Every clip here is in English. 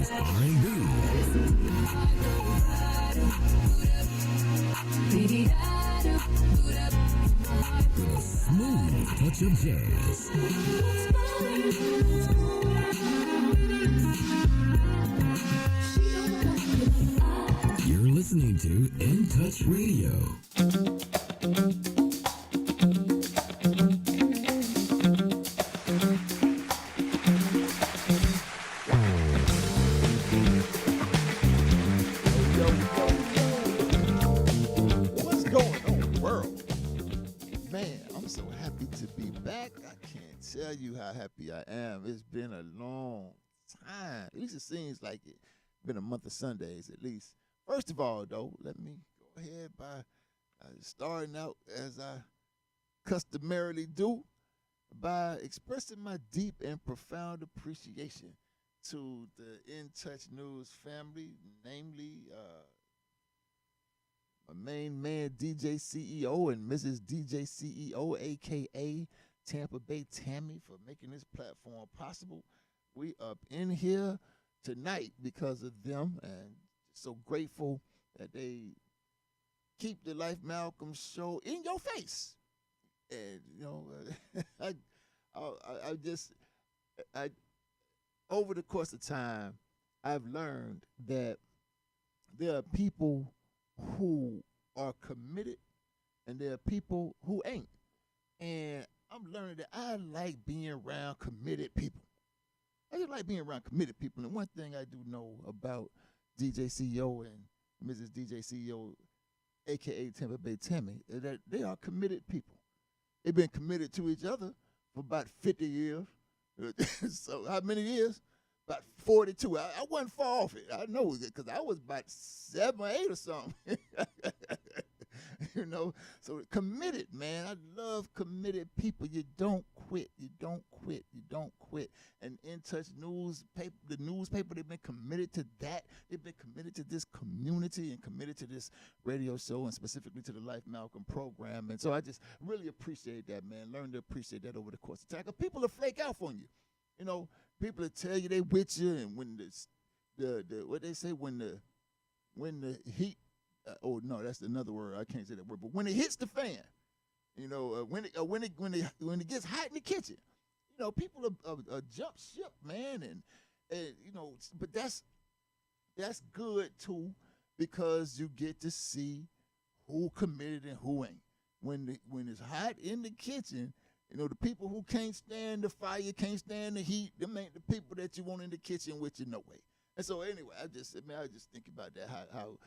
With a smooth touch of jazz. You're listening to In Touch Radio. What's going on, world? Man, I'm so happy to be back. I can't tell you how happy I am. It's been a long time. At least it seems like it's been a month of Sundays at least. First of all, though, let me go ahead by starting out as I customarily do by expressing my deep and profound appreciation to the In Touch News family, namely my main man, DJ CEO, and Mrs. DJ CEO, a.k.a. Tampa Bay Tammy, for making this platform possible. We up in here tonight because of them, and so grateful that they keep the Life Malcolm show in your face. And, you know, I over the course of time, I've learned that there are people who are committed and there are people who ain't. And I'm learning that I like being around committed people. I just like being around committed people. And one thing I do know about DJ CEO and Mrs. DJ CEO, a.k.a. Tampa Bay Tammy, is that they are committed people. They've been committed to each other for about 50 years. So how many years? About 42. I wasn't far off it. I know it because I was about 7 or 8 or something. You know, so committed, man. I love committed people. You don't quit. You don't quit. You don't quit. And In Touch newspaper, the newspaper, they've been committed to that. They've been committed to this community and committed to this radio show and specifically to the Life Malcolm program. And so I just really appreciate that, man. Learn to appreciate that over the course of time. 'Cause people will flake out on you. You know, people will tell you they with you, and when the what they say when the heat. Oh no, that's another word. I can't say that word. But when it hits the fan, you know, when it gets hot in the kitchen, you know, people are jump ship, man, and you know, but that's good too because you get to see who committed and who ain't. When it's hot in the kitchen, you know, the people who can't stand the fire, can't stand the heat, them ain't the people that you want in the kitchen with you no way. And so anyway, I just think about that how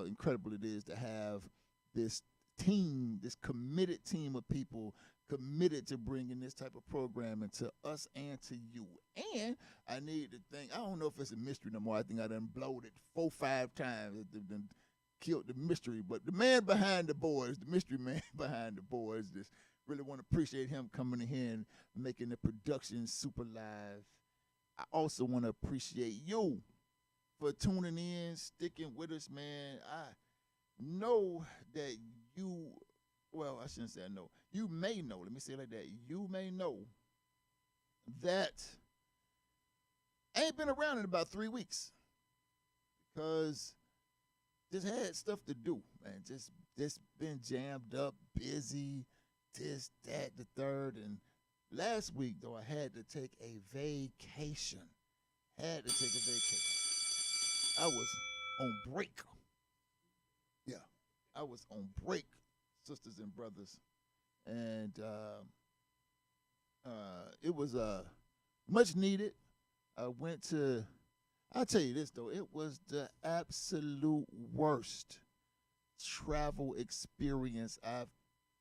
incredible it is to have this team, this committed team of people committed to bringing this type of programming to us and to you. And I need to think, I don't know if it's a mystery no more. I think I done blowed it 4 or 5 times. It done killed the mystery. But the man behind the boards, the mystery man behind the boards, just really want to appreciate him coming in here and making the production super live. I also want to appreciate you for tuning in, sticking with us, man. I know that I shouldn't say I know. You may know, let me say it like that. You may know that I ain't been around in about 3 weeks because just had stuff to do, man. Just been jammed up, busy, this, that, the third. And last week, though, I had to take a vacation. I was on break. Yeah, I was on break, sisters and brothers. And it was much needed. I'll tell you this, though. It was the absolute worst travel experience I've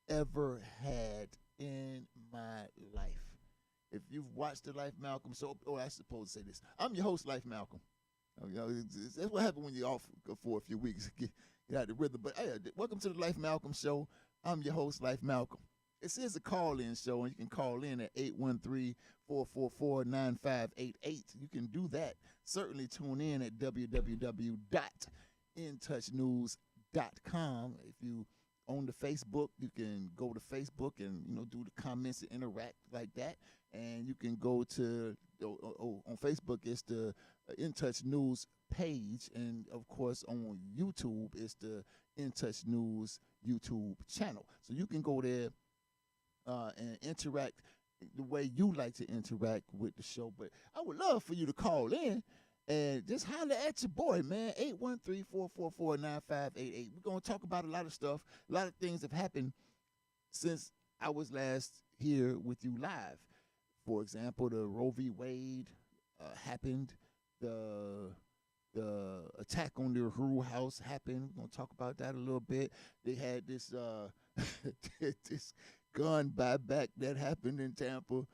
ever had in my life. If you've watched the Life Malcolm show, I supposed to say this. I'm your host, Life Malcolm. You know, that's what happens when you're off for a few weeks, get out of the rhythm. But hey, welcome to the Life Malcolm show. I'm your host, Life Malcolm. This is a call-in show, and you can call in at 813-444-9588. You can do that. Certainly tune in at www.intouchnews.com. If you on the Facebook. You can go to Facebook and do the comments and interact like that. And you can go to on Facebook. It's the In Touch News page, and of course on YouTube it's the In Touch News YouTube channel. So you can go there and interact the way you like to interact with the show. But I would love for you to call in and just holler at your boy, man. 813-444-9588. We're going to talk about a lot of stuff. A lot of things have happened since I was last here with you live. For example, the Roe v. Wade happened. The attack on the Uhuru House happened. We're going to talk about that a little bit. They had this this gun buyback that happened in Tampa,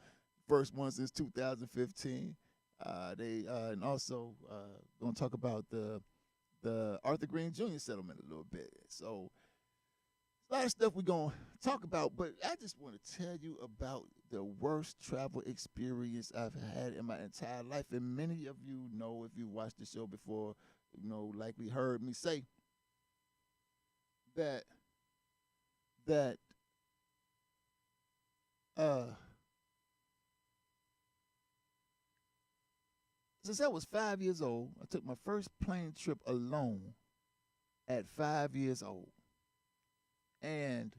first one since 2015. And also gonna talk about the Arthur Green Jr. settlement a little bit. So a lot of stuff we're gonna talk about, but I just want to tell you about the worst travel experience I've had in my entire life. And many of you know, if you watched the show before, likely heard me say that since I was 5 years old, I took my first plane trip alone at 5 years old. And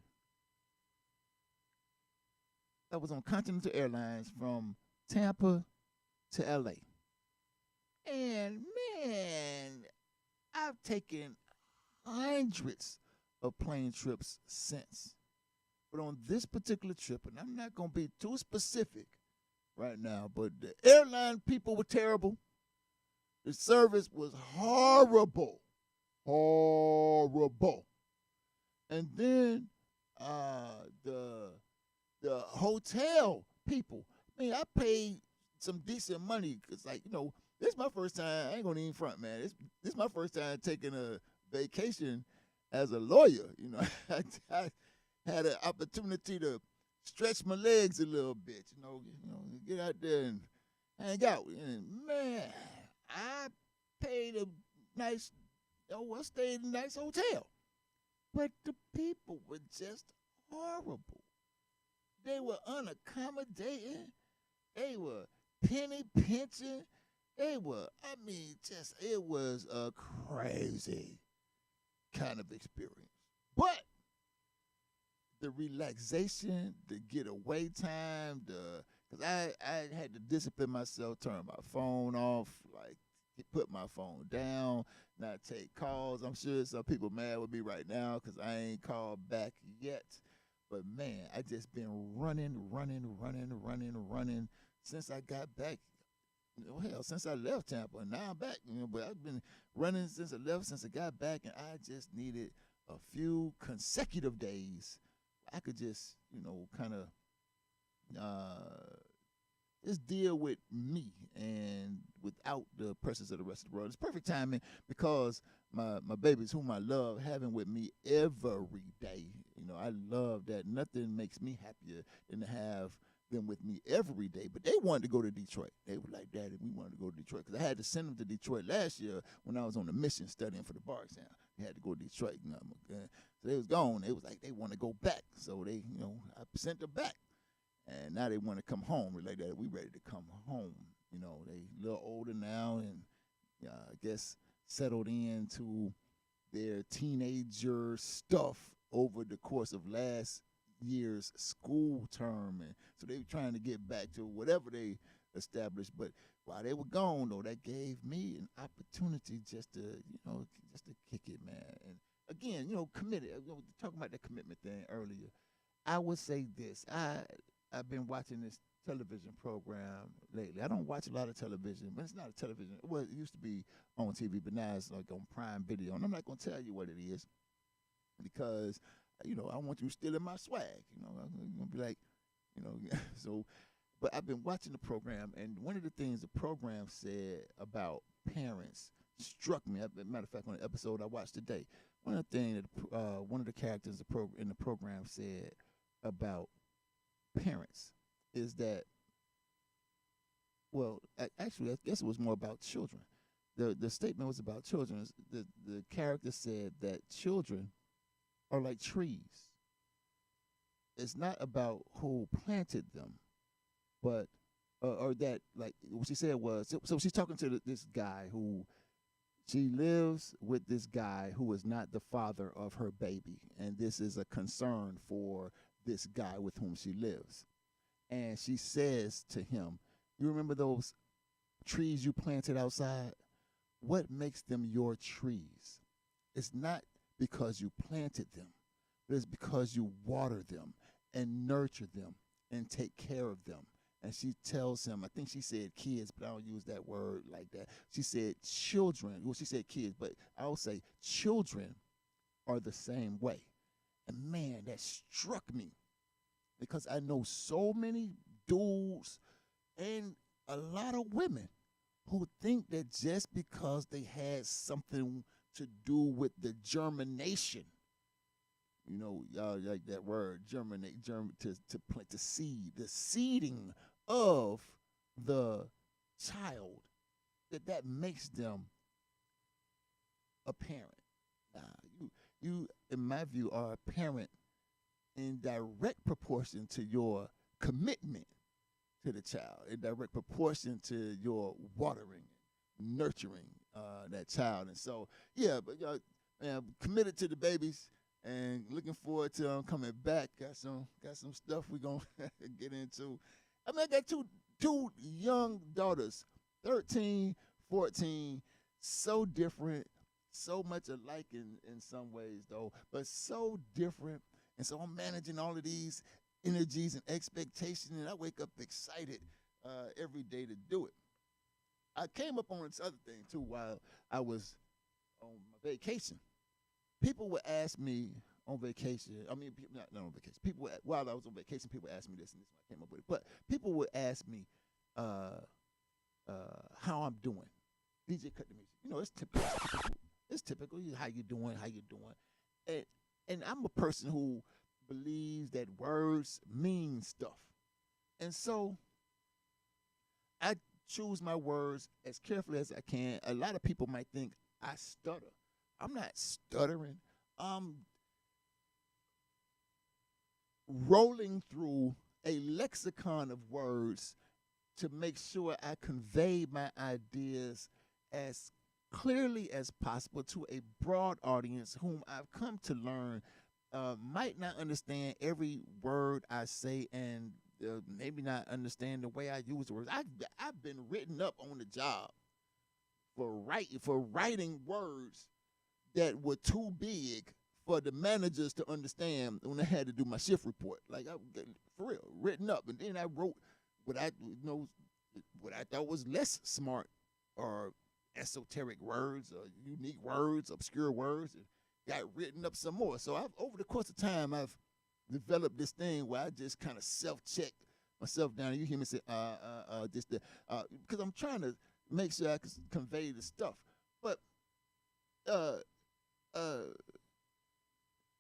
I was on Continental Airlines from Tampa to LA. And man, I've taken hundreds of plane trips since. But on this particular trip, and I'm not going to be too specific right now, but the airline people were terrible. The service was horrible. Horrible. And then the hotel people, I mean, I paid some decent money because, this is my first time. I ain't going to even front, man. This is my first time taking a vacation as a lawyer. I had an opportunity to stretch my legs a little bit, get out there and hang out. And man, I paid a nice, I stayed in a nice hotel. But the people were just horrible. They were unaccommodating. They were penny pinching. It was a crazy kind of experience. But the relaxation, the getaway time, because I had to discipline myself, turn my phone off, put my phone down, not take calls. I'm sure some people mad with me right now because I ain't called back yet. But man, I just been running since I got back. Since I left Tampa, and now I'm back. But I've been running since I got back, and I just needed a few consecutive days. I could just, kind of just deal with me and without the pressures of the rest of the world. It's perfect timing because my babies, whom I love, having with me every day. I love that. Nothing makes me happier than to have them with me every day. But they wanted to go to Detroit. They were like, Daddy, we wanted to go to Detroit. Because I had to send them to Detroit last year when I was on a mission studying for the bar exam. They had to go to Detroit. So they was gone. They was like, they want to go back. So they, I sent them back. And now they want to come home. We're like, that we ready to come home. They a little older now and I guess settled into their teenager stuff over the course of last year's school term. And so they were trying to get back to whatever they established. But while they were gone, though, that gave me an opportunity just to kick it, man. And again, committed. Talking about that commitment thing earlier. I would say this. I've been watching this television program lately. I don't watch a lot of television, but it's not a television. Well, it used to be on TV, but now it's like on Prime Video. And I'm not going to tell you what it is because, I want you stealing my swag. I'm going to be like, so, but I've been watching the program, and one of the things the program said about parents struck me. As a matter of fact, on the episode I watched today, one of the things that one of the characters in the program said about parents is that, well, actually, I guess it was more about children. The statement was about children. The character said that children are like trees. It's not about who planted them, but or that like what she said was so she's talking to this guy who she lives with this guy who is not the father of her baby, and this is a concern for this guy with whom she lives. And she says to him, "You remember those trees you planted outside? What makes them your trees? It's not because you planted them, but it's because you water them and nurture them and take care of them." And she tells him, I think she said kids, but I don't use that word like that. She said children. Well, she said kids, but I'll say children are the same way. And man, that struck me because I know so many dudes and a lot of women who think that just because they had something to do with the germination, y'all like that word, germinate, to plant the seed, the seeding of the child, that makes them a parent. Nah, you, in my view, are a parent in direct proportion to your commitment to the child, in direct proportion to your watering, nurturing that child. And so, yeah, but I'm committed to the babies and looking forward to them coming back. Got some stuff we're gonna get into. I mean, I got two young daughters, 13, 14, so different, so much alike in some ways though, but so different. And so I'm managing all of these energies and expectations, and I wake up excited every day to do it. I came up on this other thing too while I was on my vacation. People would ask me on vacation. I mean, not on vacation. People while I was on vacation, people asked me this, and this is why I came up with it. But people would ask me how I'm doing. DJ cut the music. It's typical. It's typical. How you doing? How you doing? And I'm a person who believes that words mean stuff, and so I choose my words as carefully as I can. A lot of people might think I stutter. I'm not stuttering. I'm rolling through a lexicon of words to make sure I convey my ideas as clearly as possible to a broad audience whom I've come to learn might not understand every word I say and maybe not understand the way I use words. I've been written up on the job for writing words that were too big for the managers to understand when I had to do my shift report. Like for real, written up, and then I wrote what I thought was less smart or esoteric words or unique words, obscure words, and got written up some more. So over the course of time, I've developed this thing where I just kind of self-check myself down. You hear me say, because I'm trying to make sure I can convey the stuff. But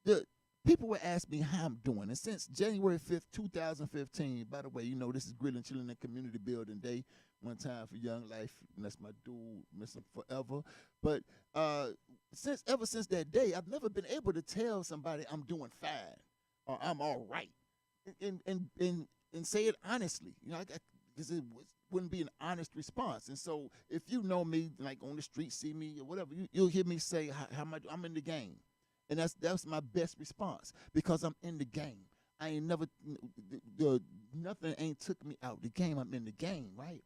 the people would ask me how I'm doing. And since January 5th, 2015, by the way, this is Grilling, Chilling, and Community Building Day. One time for Young Life, and that's my dude, miss him forever. But ever since that day, I've never been able to tell somebody I'm doing fine or I'm all right, and say it honestly. Because it wouldn't be an honest response. And so, if you know me, like on the street, see me or whatever, you'll hear me say how much I'm in the game, and that's my best response because I'm in the game. I ain't never nothing ain't took me out the game. I'm in the game, right?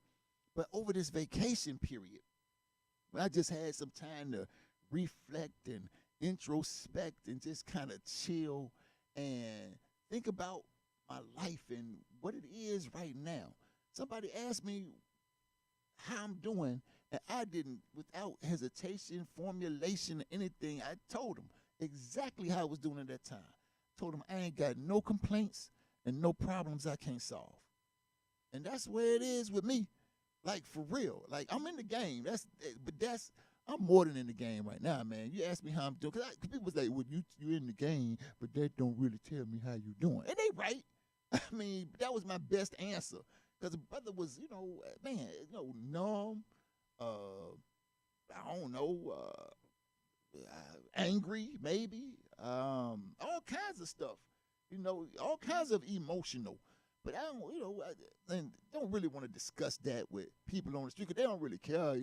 But over this vacation period, I just had some time to reflect and introspect and just kind of chill and think about my life and what it is right now. Somebody asked me how I'm doing, and I didn't, without hesitation, formulation, or anything, I told them exactly how I was doing at that time. Told them I ain't got no complaints and no problems I can't solve. And that's where it is with me. Like, for real. Like, I'm in the game. I'm more than in the game right now, man. You ask me how I'm doing. Because people say, well, you're in the game, but that don't really tell me how you're doing. And they right. I mean, that was my best answer. Because the brother was, numb. I don't know, angry, maybe. all kinds of stuff, all kinds of emotional. But I don't, and don't really want to discuss that with people on the street because they don't really care.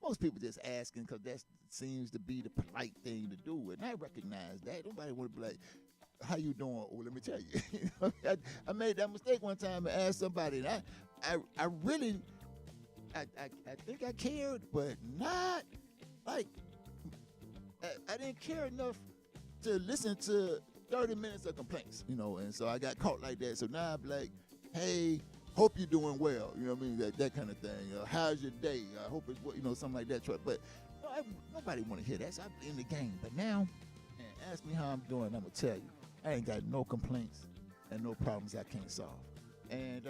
Most people just asking because that seems to be the polite thing to do, and I recognize that. Nobody want to be like, "How you doing?" Well, let me tell you, I made that mistake one time and asked somebody, and I really, I think I cared, but not like I didn't care enough to listen to 30 minutes of complaints, and so I got caught like that. So now I'm like, hey, hope you're doing well. You know what I mean? That kind of thing. How's your day? I hope it's, something like that. But nobody want to hear that. So I'm in the game. But now, man, ask me how I'm doing. I'm going to tell you. I ain't got no complaints and no problems I can't solve. And,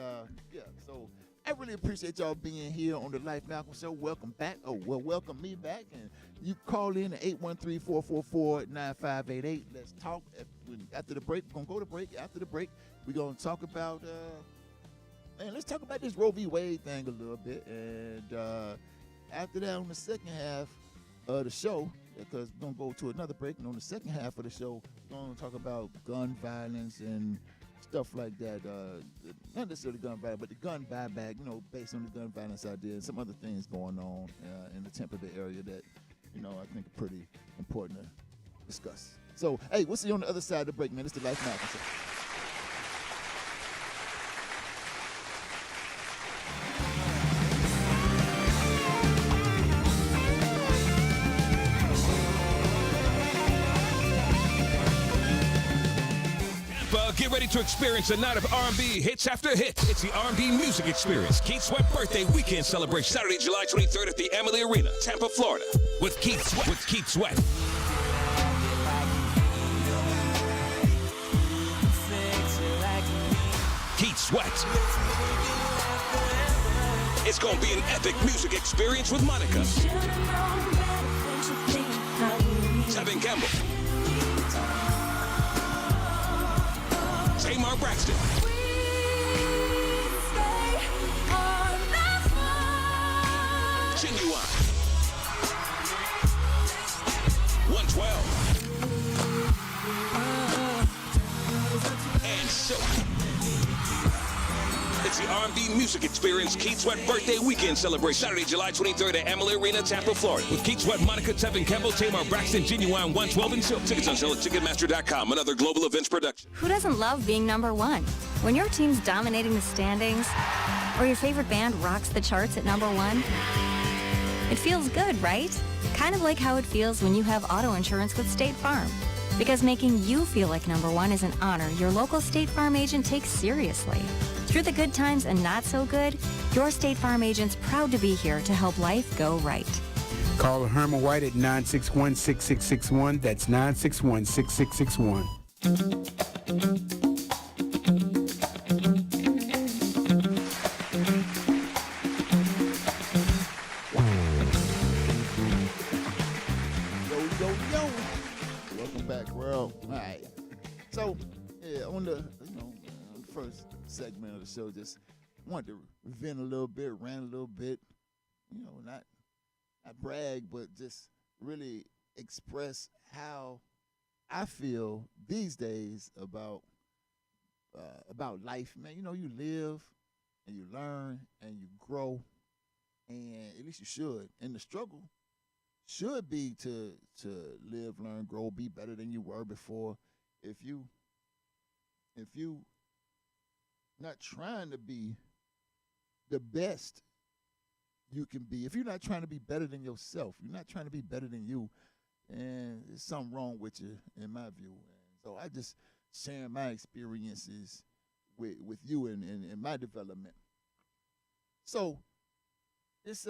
so I really appreciate y'all being here on the Life Malcolm Show. Welcome back. Oh, well, welcome me back. And you call in at 813-444-9588. Let's talk. After the break, we're going to go to break. After the break, we're going to talk about, let's talk about this Roe v. Wade thing a little bit. And after that, on the second half of the show, because we're going to go to another break, and on the second half of the show, we're going to talk about gun violence and stuff like that. Not necessarily gun violence, but the gun buyback, based on the gun violence idea and some other things going on in the Tampa Bay area that, I think are pretty important to discuss. So, hey, we'll see you on the other side of the break, man. It's the Life Malcolm Show. Get ready to experience a night of R&B hits after hits. It's the R&B Music Experience Keith Sweat Birthday Weekend Celebration, Saturday, July 23rd at the Amalie Arena, Tampa, Florida, with Keith Sweat. Keith Sweat. It's gonna be an epic music experience with Monica, Tevin Campbell, Tamar Braxton, Genuine, 112, and Silk. It's the R&B Music Experience Keith Sweat Birthday Weekend Celebration, Saturday, July 23rd at Amalie Arena, Tampa, Florida, with Keith Sweat, Monica, Tevin Campbell, Tamar Braxton, Genuine, 112, and Silk. Tickets on sale at Ticketmaster.com, another global events production. Who doesn't love being number one? When your team's dominating the standings, or your favorite band rocks the charts at number one, it feels good, right? Kind of like how it feels when you have auto insurance with State Farm. Because making you feel like number one is an honor your local State Farm agent takes seriously. Through the good times and not so good, your State Farm agent's proud to be here to help life go right. Call Herman White at 961-6661. That's 961-6661. Yo. Welcome back, world. All right. So, on the, first segment of the show, just wanted to vent a little bit, rant a little bit, not brag, but just really express how I feel these days about life, man. You live and you learn and you grow, and at least you should. And the struggle should be to live, learn, grow, be better than you were before. If you not trying to be the best you can be, if you're not trying to be better than yourself, you're not trying to be better than you, and there's something wrong with you, in my view. And so I just sharing my experiences with you in my development. So this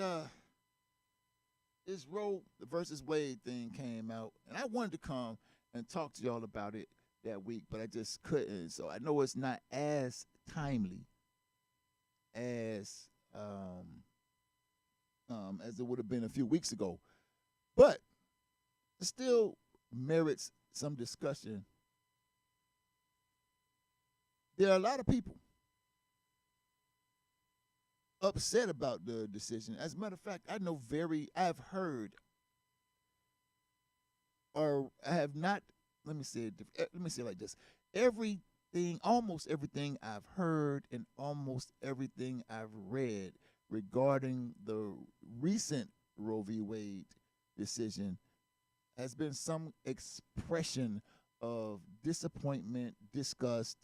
Roe versus Wade thing came out, and I wanted to come and talk to y'all about it that week, but I just couldn't. So I know it's not as timely as it would have been a few weeks ago, but it still merits some discussion. There are a lot of people upset about the decision. As a matter of fact, I've heard, or I have not let me say it like this. Almost everything I've heard and almost everything I've read regarding the recent Roe v. Wade decision has been some expression of disappointment, disgust,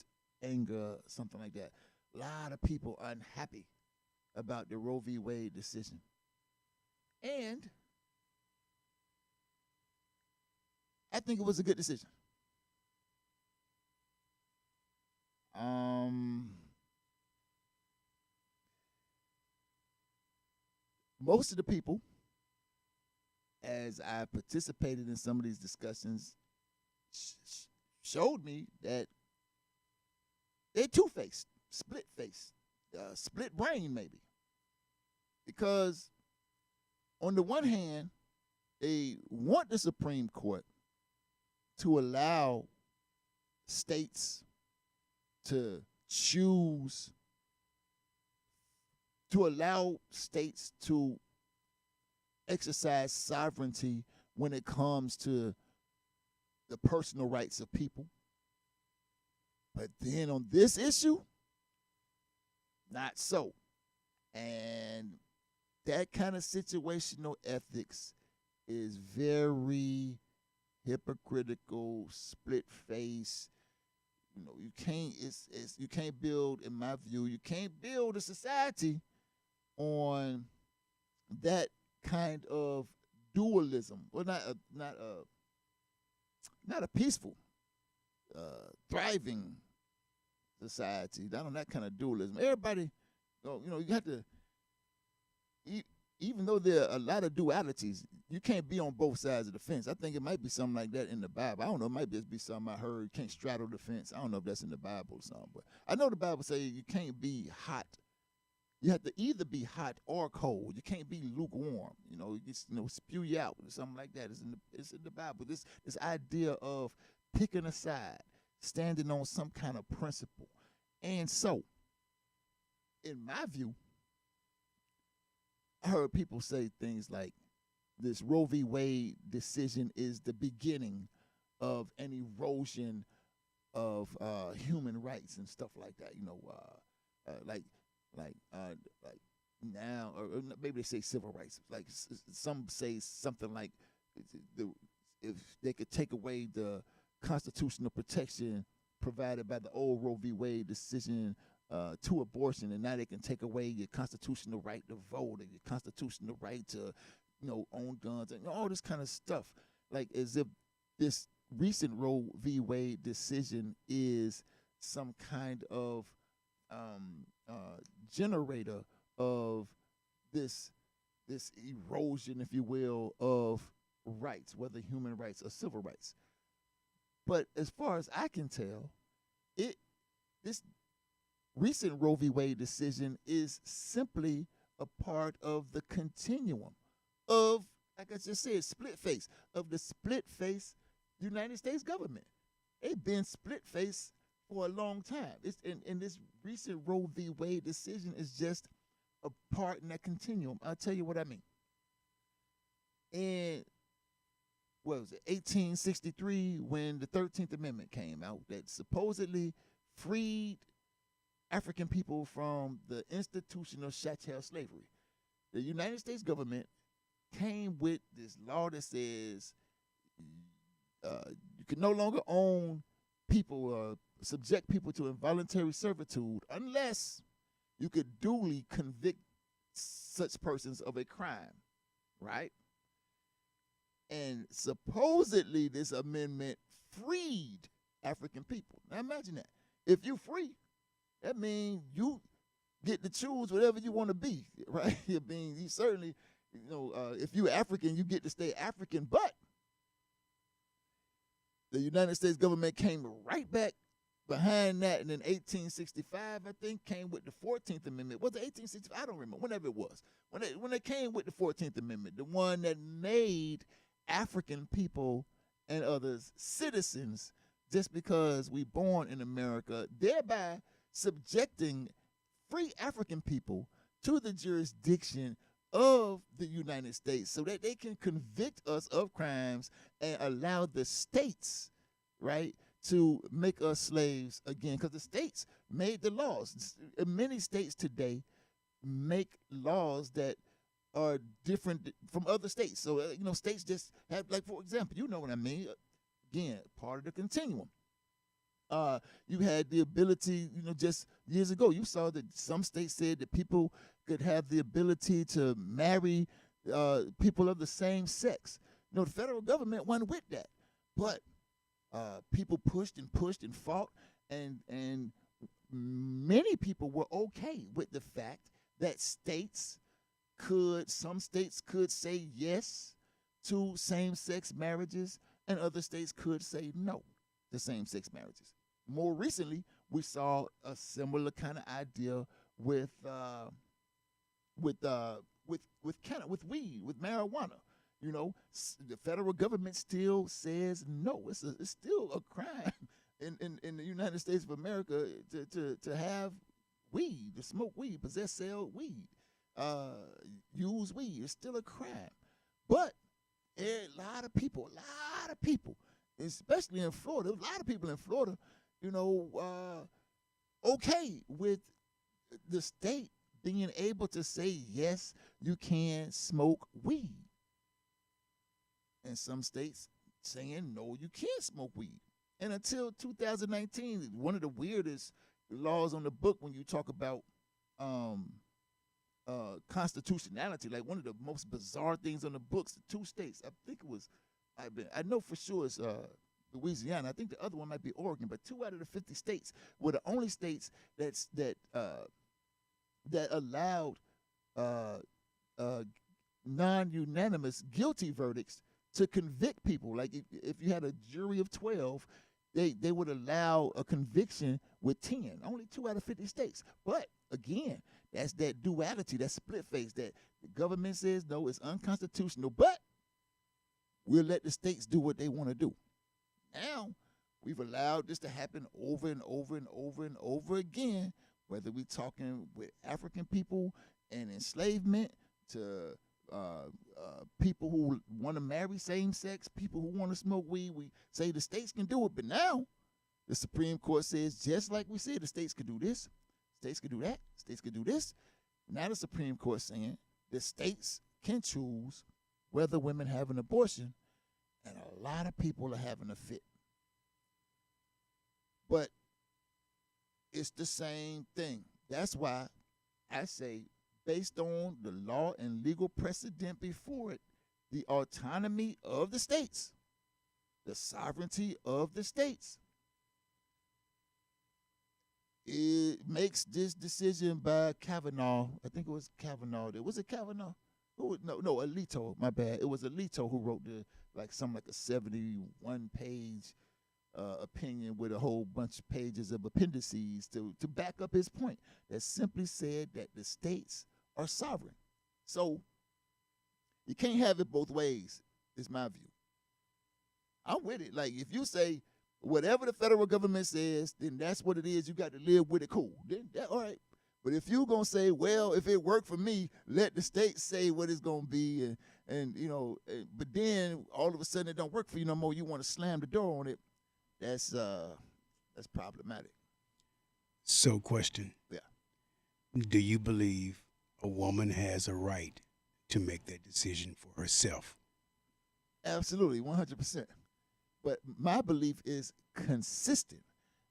anger, something like that. A lot of people are unhappy about the Roe v. Wade decision. And I think it was a good decision. Most of the people, as I participated in some of these discussions, showed me that they're two-faced, split-faced, split brain maybe. Because on the one hand, they want the Supreme Court to allow states to choose, to allow states to exercise sovereignty when it comes to the personal rights of people. But then on this issue, not so. And that kind of situational ethics is very hypocritical, split face. You know, you can't build, in my view, you can't build a society on that kind of dualism. Well, not a peaceful, thriving society. Not on that kind of dualism. Everybody, you know, you have to. Even though there are a lot of dualities, you can't be on both sides of the fence. I think it might be something like that in the Bible. I don't know. It might just be something I heard. You can't straddle the fence. I don't know if that's in the Bible or something. But I know the Bible says you can't be hot. You have to either be hot or cold. You can't be lukewarm. You know, spew you out or something like that. It's in the Bible. This idea of picking a side, standing on some kind of principle. And so, in my view, I heard people say things like this Roe v. Wade decision is the beginning of an erosion of human rights and stuff like that. You know, like now, or maybe they say civil rights. Like some say something like if they could take away the constitutional protection provided by the old Roe v. Wade decision to abortion, and now they can take away your constitutional right to vote and your constitutional right to, own guns and all this kind of stuff. Like as if this recent Roe v. Wade decision is some kind of generator of this erosion, if you will, of rights, whether human rights or civil rights. But as far as I can tell, this recent Roe v. Wade decision is simply a part of the continuum of, like I just said, split face, of the split face United States government. They've been split face for a long time. And this recent Roe v. Wade decision is just a part in that continuum. I'll tell you what I mean. In, what was it, 1863, when the 13th Amendment came out that supposedly freed African people from the institutional chattel slavery. The United States government came with this law that says you can no longer own people or subject people to involuntary servitude unless you could duly convict such persons of a crime, right? And supposedly this amendment freed African people. Now imagine that. If you're free, that means you get to choose whatever you want to be, right? I mean, you certainly, if you're African, you get to stay African. But the United States government came right back behind that, and in 1865, I think, came with the 14th Amendment. Was it 1865? I don't remember. Whenever it was. When they came with the 14th Amendment, the one that made African people and others citizens just because we born in America, thereby subjecting free African people to the jurisdiction of the United States so that they can convict us of crimes and allow the states, right, to make us slaves again, because the states made the laws. Many states today make laws that are different from other states. So, states just have, like, for example, you know what I mean? Again, part of the continuum. You had the ability, just years ago, you saw that some states said that people could have the ability to marry people of the same sex. The federal government wasn't with that. But people pushed and fought, and many people were okay with the fact that some states could say yes to same-sex marriages, and other states could say no to same-sex marriages. More recently, we saw a similar kind of idea with weed, with marijuana. The federal government still says no. It's still a crime in the United States of America to have weed, to smoke weed, possess, sell weed, use weed. It's still a crime. But a lot of people, especially in Florida, a lot of people in Florida, okay with the state being able to say, yes, you can smoke weed. And some states saying, no, you can't smoke weed. And until 2019, one of the weirdest laws on the book when you talk about constitutionality, like one of the most bizarre things on the books, the 2 states, I think it was, I know for sure it's Louisiana. I think the other one might be Oregon, but 2 out of the 50 states were the only states that allowed non-unanimous guilty verdicts to convict people. Like if you had a jury of 12, they would allow a conviction with 10. Only 2 out of 50 states. But again, that's that duality, that split face, that the government says no, it's unconstitutional, but we'll let the states do what they want to do. Now, we've allowed this to happen over and over and over and over again, whether we're talking with African people and enslavement to people who want to marry same-sex, people who want to smoke weed. We say the states can do it, but now the Supreme Court says, just like we said, the states can do this, states can do that, states can do this. Now the Supreme Court saying the states can choose whether women have an abortion, and a lot of people are having a fit. But it's the same thing. That's why I say, based on the law and legal precedent before it, the autonomy of the states, the sovereignty of the states, it makes this decision by Kavanaugh. I think it was Kavanaugh. Was it Kavanaugh? No, Alito. My bad. It was Alito who wrote like a 71-page opinion with a whole bunch of pages of appendices to back up his point that simply said that the states are sovereign. So you can't have it both ways, is my view. I'm with it. Like, if you say whatever the federal government says, then that's what it is. You got to live with it. Cool. Then all right. But if you're going to say, well, if it worked for me, let the state say what it's going to be. But then all of a sudden it don't work for you no more. You want to slam the door on it. That's problematic. So, question. Yeah. Do you believe a woman has a right to make that decision for herself? Absolutely, 100%. But my belief is consistent.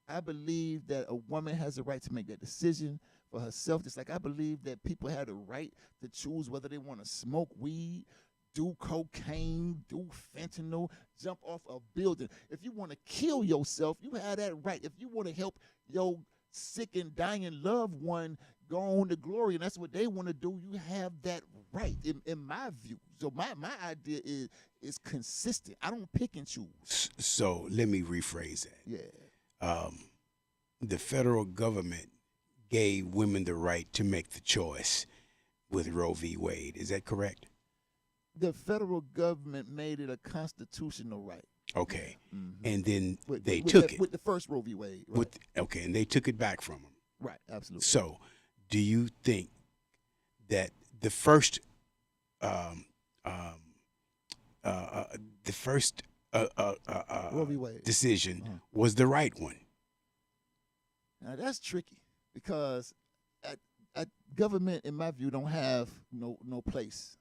I believe that a woman has a right to make that decision for herself, just like I believe that people have the right to choose whether they want to smoke weed, do cocaine, do fentanyl, jump off a building. If you want to kill yourself, you have that right. If you want to help your sick and dying loved one go on to glory, and that's what they want to do, you have that right, in my view. So my idea is consistent. I don't pick and choose. So let me rephrase that. Yeah. The federal government gave women the right to make the choice with Roe v. Wade. Is that correct? The federal government made it a constitutional right. Okay. Mm-hmm. And then they took it. With the first Roe v. Wade. Right. And they took it back from them. Right, absolutely. So do you think that the first Roe v. Wade decision was the right one. Now that's tricky because government, in my view, don't have no place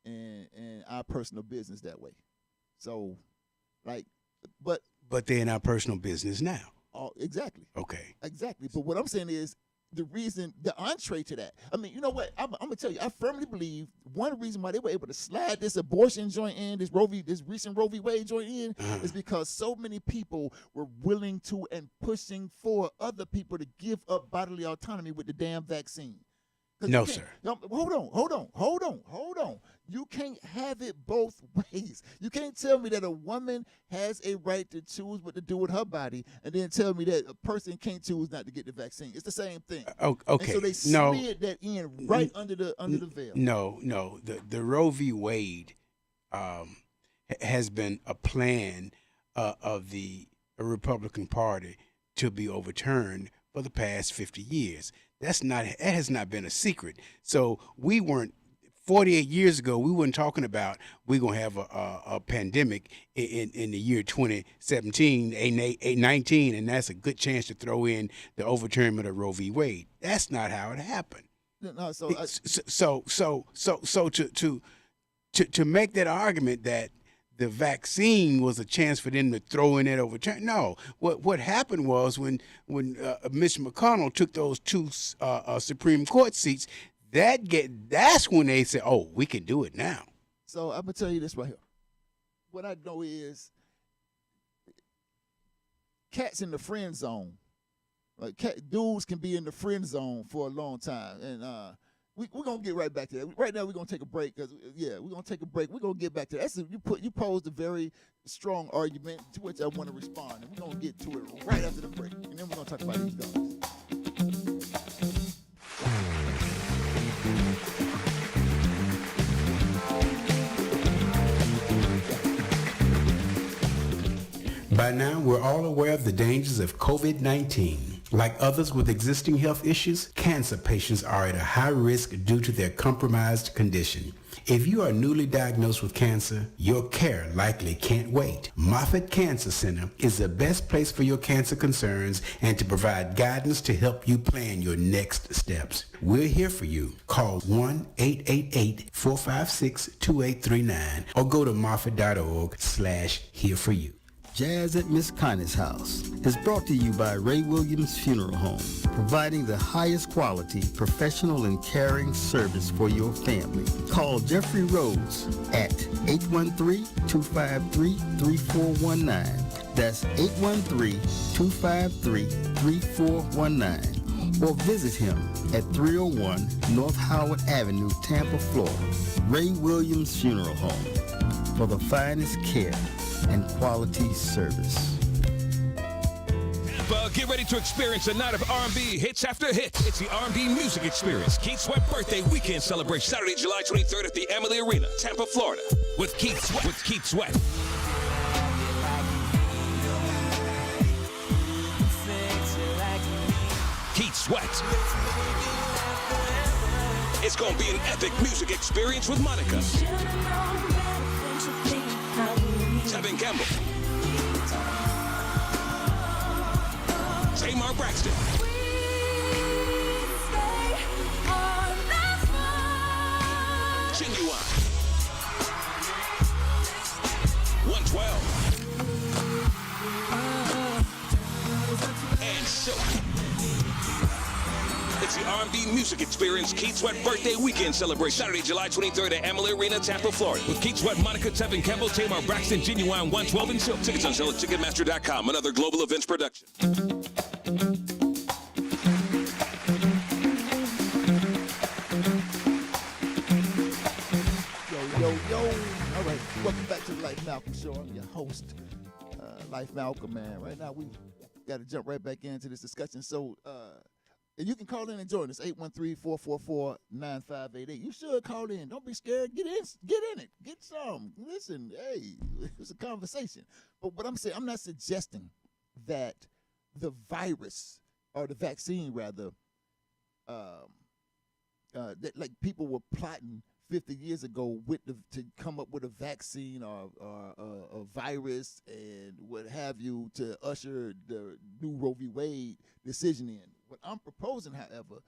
in our personal business that way. So, but they're in our personal business now. Exactly. Okay. Exactly. But what I'm saying is the entree to that. I mean, you know what? I'm gonna tell you. I firmly believe one reason why they were able to slide this abortion joint in, this recent Roe v. Wade joint in, is because so many people were willing to and pushing for other people to give up bodily autonomy with the damn vaccine. No, sir. Hold on. You can't have it both ways. You can't tell me that a woman has a right to choose what to do with her body and then tell me that a person can't choose not to get the vaccine. It's the same thing. Okay. And so they slid that in right under the veil. No. The Roe v. Wade has been a plan of the Republican Party to be overturned for the past 50 years. That has not been a secret. So we weren't 48 years ago. We weren't talking about we're gonna have a pandemic in the year 2017, 19, and that's a good chance to throw in the overturnment of Roe v. Wade. That's not how it happened. No, so to make that argument that the vaccine was a chance for them to throw in that overturn. No, what happened was when Mitch McConnell took those two Supreme Court seats, that's when they said, "Oh, we can do it now." So I'm gonna tell you this right here. What I know is cats in the friend zone. Like dudes can be in the friend zone for a long time, and we're gonna get right back to that. Right now, we're gonna take a break because we're gonna take a break. We're gonna get back to that. You posed a very strong argument to which I want to respond, and we're gonna get to it right after the break, and then we're gonna talk about these guns. By now, we're all aware of the dangers of COVID-19. Like others with existing health issues, cancer patients are at a high risk due to their compromised condition. If you are newly diagnosed with cancer, your care likely can't wait. Moffitt Cancer Center is the best place for your cancer concerns and to provide guidance to help you plan your next steps. We're here for you. Call 1-888-456-2839 or go to moffitt.org/here-for-you. Jazz at Miss Connie's House is brought to you by Ray Williams Funeral Home, providing the highest quality, professional, and caring service for your family. Call Jeffrey Rose at 813-253-3419. That's 813-253-3419. Or visit him at 301 North Howard Avenue, Tampa, Florida. Ray Williams Funeral Home, for the finest care and quality service. Get ready to experience a night of R&B hits after hits. It's the R&B Music Experience Keith Sweat Birthday Weekend Celebration, Saturday, July 23rd at the Amalie Arena, Tampa, Florida, with Keith Sweat. Keith Sweat. It's gonna be an epic music experience with Monica, Tevin Campbell, Tamar Braxton, Genuine, 112, and Silk. It's the R&B Music Experience Keith Sweat Birthday Weekend Celebration, Saturday, July 23rd at Amalie Arena, Tampa, Florida, with Keith Sweat, Monica, Tevin Campbell, Tamar Braxton, Genuine, 112, and Silk. Tickets on sale at Ticketmaster.com, another global events production. Yo. All right, welcome back to the Life Malcolm Show. I'm your host, Life Malcolm, man. Right now, we got to jump right back into this discussion. So, and you can call in and join us, 813-444-9588. You should call in. Don't be scared. Get in it. Get some. Listen, hey, it's a conversation. But what I'm saying, I'm not suggesting that the virus or the vaccine, rather, that like people were plotting 50 years ago to come up with a vaccine or a virus and what have you to usher the new Roe v. Wade decision in. What I'm proposing, however,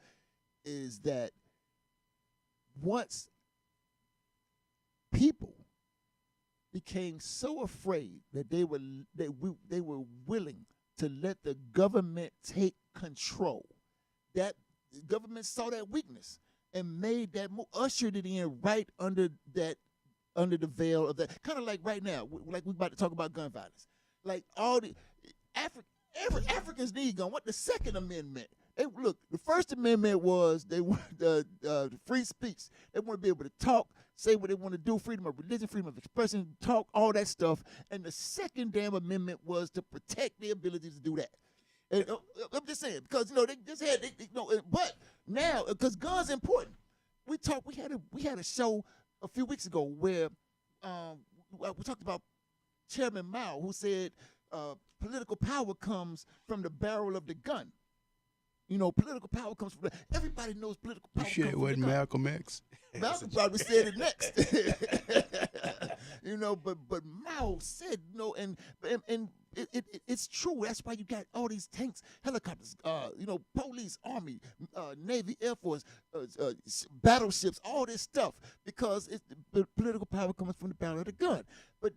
is that once people became so afraid that they were willing to let the government take control, that the government saw that weakness and made that move, ushered it in right under the veil of that. Kind of like right now, like we're about to talk about gun violence. Like all the Africans need gun. What the Second Amendment? Look, the First Amendment was they want the free speech. They want to be able to talk, say what they want to do, freedom of religion, freedom of expression, talk, all that stuff. And the Second damn Amendment was to protect their ability to do that. And I'm just saying, because they just had but now because guns are important. We had a show a few weeks ago where we talked about Chairman Mao, who said political power comes from the barrel of the gun. Political power comes from everybody knows political power. You sure it wasn't Malcolm X? Malcolm probably said it next. But Mao said and it's true. That's why you got all these tanks, helicopters, police, army, Navy, Air Force, battleships, all this stuff, because the political power comes from the barrel of the gun. But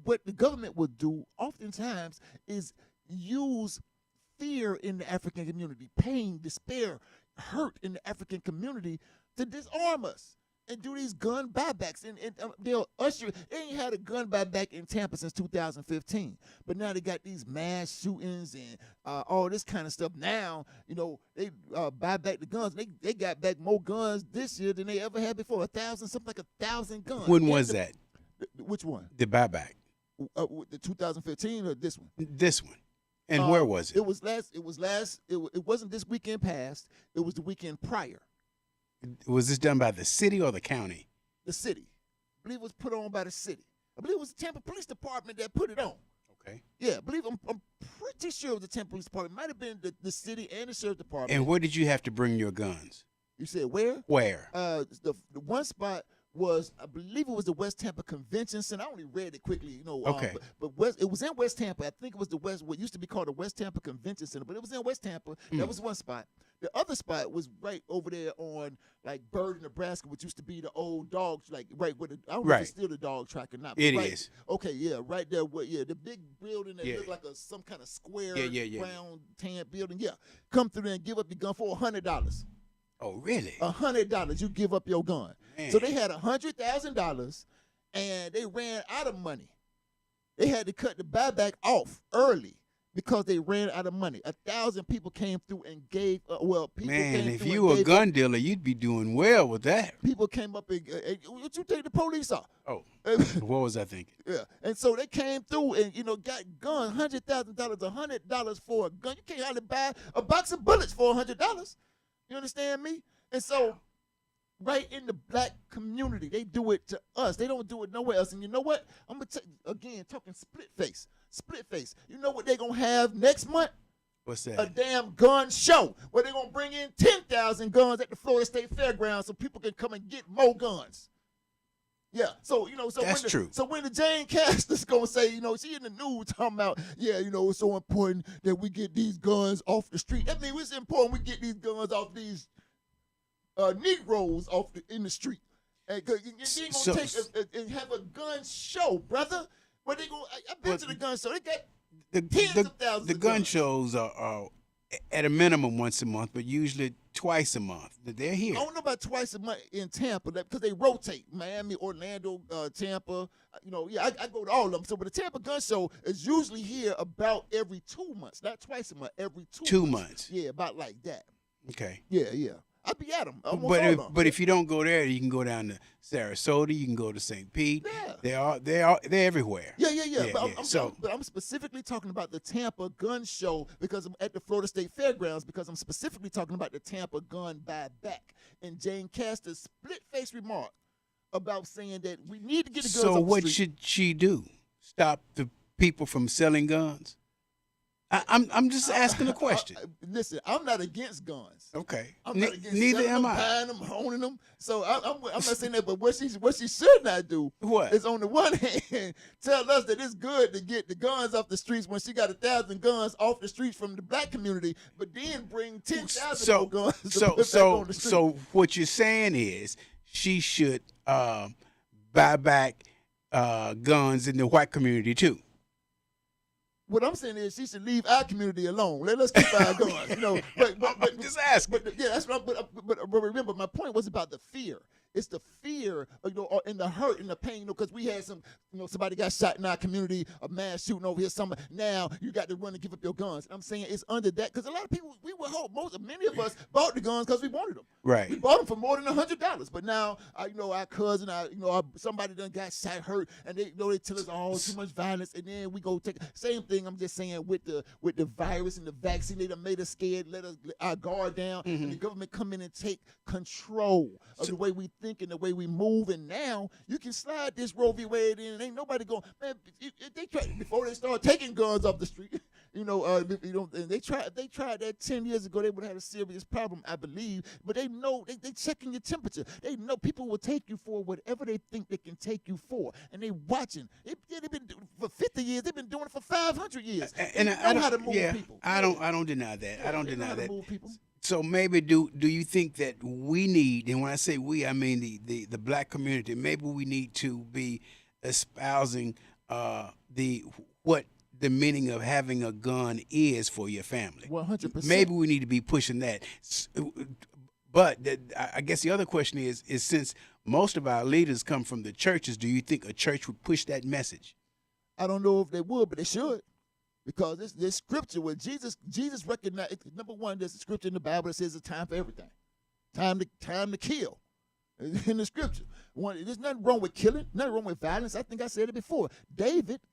what the government would do oftentimes is use fear in the African community, pain, despair, hurt in the African community to disarm us and do these gun buybacks. And they'll usher. They ain't had a gun buyback in Tampa since 2015. But now they got these mass shootings and all this kind of stuff. Now, they buy back the guns. They got back more guns this year than they ever had before. 1,000, something like 1,000 guns. When was that? Which one? The buyback. The 2015 or this one? This one. And where was it? It wasn't this weekend past. It was the weekend prior. Was this done by the city or the county? The city. I believe it was put on by the city. I believe it was the Tampa Police Department that put it on. Okay. Yeah, I believe I'm pretty sure it was the Tampa Police Department. It might have been the city and the Sheriff Department. And where did you have to bring your guns? You said where? Where? The one spot was, I believe it was the West Tampa Convention Center. I only read it quickly, Okay. But it was in West Tampa. I think it was what used to be called the West Tampa Convention Center, but it was in West Tampa. That was one spot. The other spot was right over there on like Bird, Nebraska, which used to be the old dog, like right where I don't know if it's still the dog track or not. It right, is. Okay, yeah, right there. The big building that looked like some kind of square, round, tan building. Yeah, come through there and give up your gun for $100. Oh, really? $100. You give up your gun. Man. So they had $100,000, and they ran out of money. They had to cut the buyback off early because they ran out of money. 1,000 people came through and gave. Man, if you were a gun dealer, you'd be doing well with that. People came up and what you think the police are? Oh, what was I thinking? Yeah, and so they came through and got guns, $100,000, $100 for a gun. You can't hardly buy a box of bullets for $100. You understand me? And so, right in the black community, they do it to us. They don't do it nowhere else. And you know what? I'm going to again, talking split face. Split face. You know what they're going to have next month? What's that? A damn gun show where they're going to bring in 10,000 guns at the Florida State Fairgrounds so people can come and get more guns. Yeah, so That's true. So when the Jane Castor's gonna say, she in the news talking about, it's so important that we get these guns off the street. That means it's important we get these guns off these Negroes in the street. And you ain't gonna take and have a gun show, brother. Where they go? I've been to the gun show. They got tens of thousands. The of gun guns. shows are at a minimum once a month, but usually twice a month. They're here. I don't know about twice a month in Tampa because they rotate. Miami, Orlando, Tampa. I go to all of them. So, but the Tampa Gun Show is usually here about every 2 months, not twice a month, every 2 months. Yeah, about like that. Okay. Yeah. I'd be at them. But if you don't go there, you can go down to Sarasota. You can go to St. Pete. Yeah. They're everywhere. Yeah. But I'm specifically talking about the Tampa Gun Show because I'm at the Florida State Fairgrounds because I'm specifically talking about the Tampa Gun Buyback. And Jane Castor's split-faced remark about saying that we need to get the guns off the So what street. should she do? Stop the people from selling guns? I'm just asking a question. Listen, I'm not against guns. Okay. I'm not against Neither selling am them, I. buying them, honing them. So I'm not saying that, but what she should not do What? is, on the one hand, tell us that it's good to get the guns off the streets when she got 1,000 guns off the streets from the black community, but then bring 10,000 more guns to put back on the street. So what you're saying is she should buy back guns in the white community too. What I'm saying is she should leave our community alone. Let us keep our guns, you know. But I'm just asking. But yeah, that's what. But remember, my point was about the fear. It's the fear, you know, or in the hurt and the pain, you know, because we had some, you know, somebody got shot in our community, a mass shooting over here. Now you got to run and give up your guns. I'm saying it's under that, because a lot of people, we would hope, many of us bought the guns because we wanted them. Right. We bought them for more than $100. But now, you know, our cousin, somebody done got shot, hurt, and they tell us, oh, too much violence, and then we go take same thing. I'm just saying with the virus and the vaccine, they done made us scared, let us our guard down, and the government come in and take control of the way we think and the way we move. And now you can slide this Roe v. Wade in, and ain't nobody going, man. If they try before they start taking guns off the street, they tried that 10 years ago, they would have had a serious problem, I believe. But they know they checking your temperature. They know people will take you for whatever they think they can take you for, and they watching. They've been doing it for 50 years. They've been doing it for 500 years. And they know how to move people. I don't deny that. Yeah, I don't they know deny how to that. move people. So maybe do you think that we need, and when I say we, I mean the black community, maybe we need to be espousing what the meaning of having a gun is for your family. 100%. Maybe we need to be pushing that. But I guess the other question is since most of our leaders come from the churches, do you think a church would push that message? I don't know if they would, but they should. Because this scripture where Jesus recognized, number one, there's a scripture in the Bible that says it's time for everything. Time to kill. In the scripture. There's nothing wrong with killing, nothing wrong with violence. I think I said it before.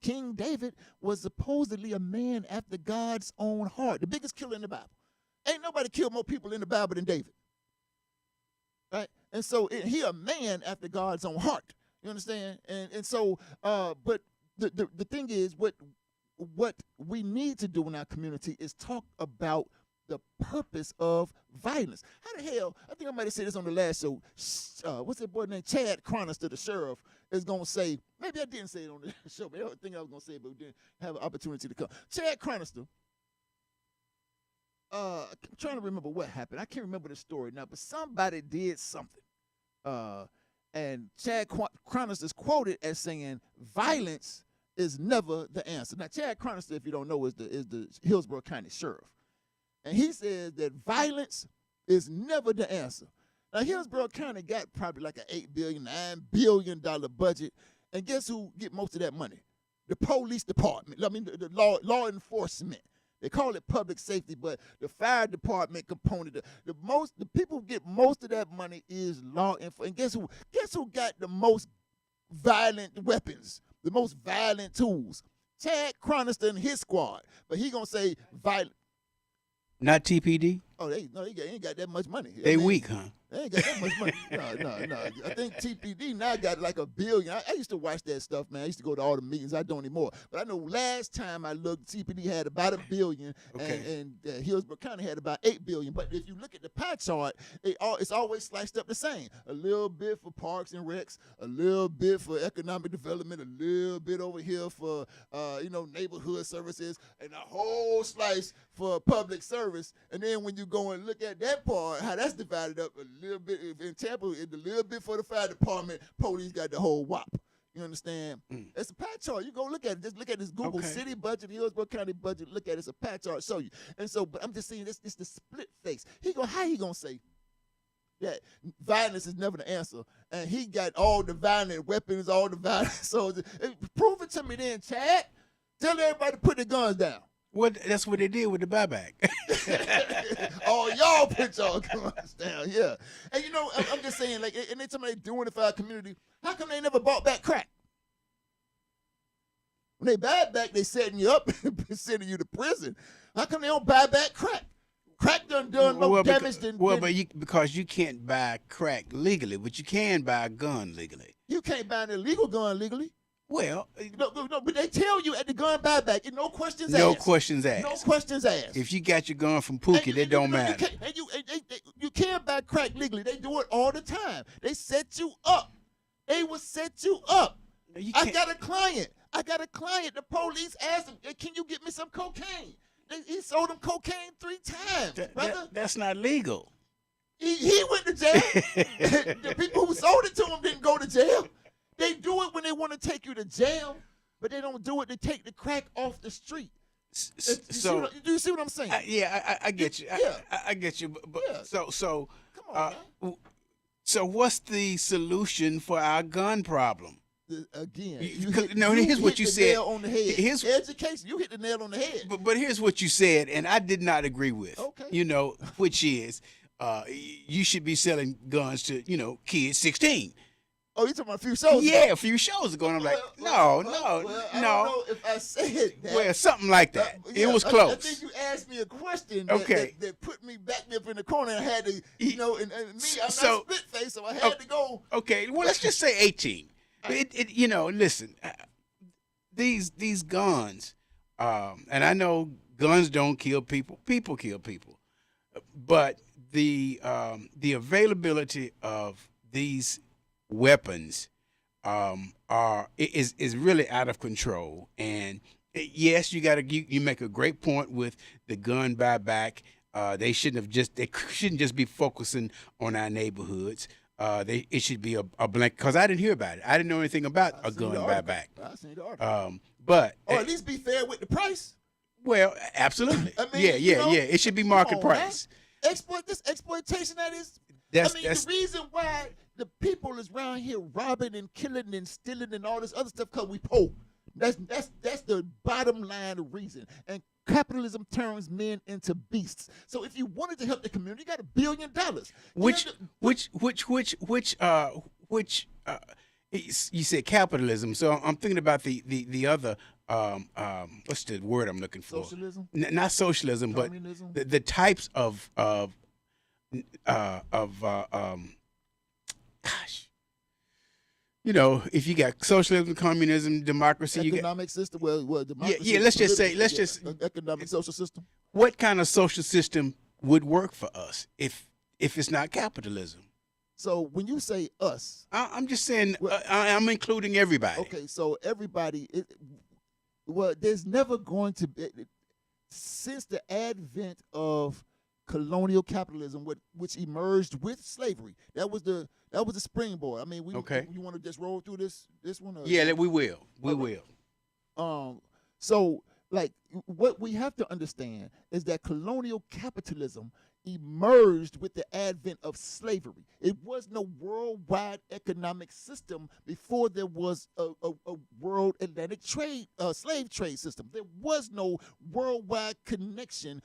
King David, was supposedly a man after God's own heart. The biggest killer in the Bible. Ain't nobody killed more people in the Bible than David. Right? And so he a man after God's own heart. You understand? And so, but the thing is, what we need to do in our community is talk about the purpose of violence. How the hell, I think I might have said this on the last show, what's that boy named Chad Chronister, the sheriff, is going to say, maybe I didn't say it on the show, but I don't think I was going to say it, but we didn't have an opportunity to come. Chad Chronister, I'm trying to remember what happened. I can't remember the story now, but somebody did something. And Chad Chronister is quoted as saying, violence is never the answer. Now, Chad Chronister, if you don't know, is the Hillsborough County Sheriff. And he says that violence is never the answer. Now, Hillsborough County got probably like an $8 billion, $9 billion budget. And guess who get most of that money? The police department. I mean, the law enforcement. They call it public safety, but the fire department component, the people who get most of that money is law enforcement. And guess who got the most violent weapons? The most violent tools. Chad Chronister and his squad. But he gonna say violent. Not TPD? Oh, they ain't got that much money. They weak, huh? They ain't got that much money. No. I think TPD now got like $1 billion. I used to watch that stuff, man. I used to go to all the meetings. I don't anymore. But I know last time I looked, TPD had about $1 billion, okay. and Hillsborough County had about $8 billion. But if you look at the pie chart, it's always sliced up the same. A little bit for parks and recs, a little bit for economic development, a little bit over here for neighborhood services, and a whole slice for public service. And then when you go and look at that part, how that's divided up, a little bit in Tampa, a little bit for the fire department, police got the whole whop. You understand? It's a pie chart. You go look at it. Just look at this Google City budget, Hillsborough County budget. Look at it. It's a pie chart. Show you. And so, but I'm just saying this. It's the split face. How he gonna say that violence is never the answer, and he got all the violent weapons, all the violent soldiers? Prove it to me, then, Chad. Tell everybody to put their guns down. Well, that's what they did with the buyback. Oh, y'all put y'all guns down, yeah. And I'm just saying, like, and then somebody doing it for our community. How come they never bought back crack? When they buy it back, they setting you up and sending you to prison. How come they don't buy back crack? Crack done more damage than... because you can't buy crack legally, but you can buy a gun legally. You can't buy an illegal gun legally. Well, No, but they tell you at the gun buyback, and no questions no asked. questions asked. No questions asked. If you got your gun from Pookie, that don't matter. You can't buy crack legally. They do it all the time. They set you up. They will set you up. I got a client. The police asked him, "Hey, can you get me some cocaine?" He sold him cocaine 3 times, brother. That's not legal. He went to jail. The people who sold it to him didn't go to jail. They do it when they want to take you to jail, but they don't do it to take the crack off the street. So do you see what I'm saying? I get you. Yeah. I get you. But Yeah. so Come on, man. so what's the solution for our gun problem? Again, Here's what you hit the said. nail on the head. Here's education. You hit the nail on the head. But here's what you said, and I did not agree with. Okay. Which is, you should be selling guns to kids 16. Oh, you talking about a few shows? Yeah, a few shows ago, and I'm like, I no. don't know if I said that. Well, something like that. Yeah, it was I close. think you asked me a question that put me back up in the corner, and I had to, and me, I'm not split face, so I had to go. Okay, well, let's just say 18. Listen, these guns, and I know guns don't kill people. People kill people, but the availability of these weapons is really out of control. And yes, you make a great point with the gun buyback. They shouldn't just be focusing on our neighborhoods. It should be a blank, because I didn't hear about it. I didn't know anything about a gun buyback. I seen the article. But or at least be fair with the price. Well, absolutely. I mean, yeah. It should be market price. This exploitation that is. That's the reason why the people is around here robbing and killing and stealing and all this other stuff, because we poor. That's the bottom line of reason. And capitalism turns men into beasts. So if you wanted to help the community, you got $1 billion. You said capitalism. So I'm thinking about the other. What's the word I'm looking for? Socialism. Not socialism, Communism? but the types of if you got socialism, communism, democracy, Economic system. Well, democracy. Yeah. Let's just say, economic social system. What kind of social system would work for us if it's not capitalism? So when you say us, I'm just saying, I'm including everybody. Okay, so everybody. There's never going to be, since the advent of colonial capitalism, which emerged with slavery. That was the springboard. I mean, you want to just roll through this one? Yeah, we will. We will. So, like, what we have to understand is that colonial capitalism emerged with the advent of slavery. It was no worldwide economic system before there was a world Atlantic trade, slave trade system. There was no worldwide connection,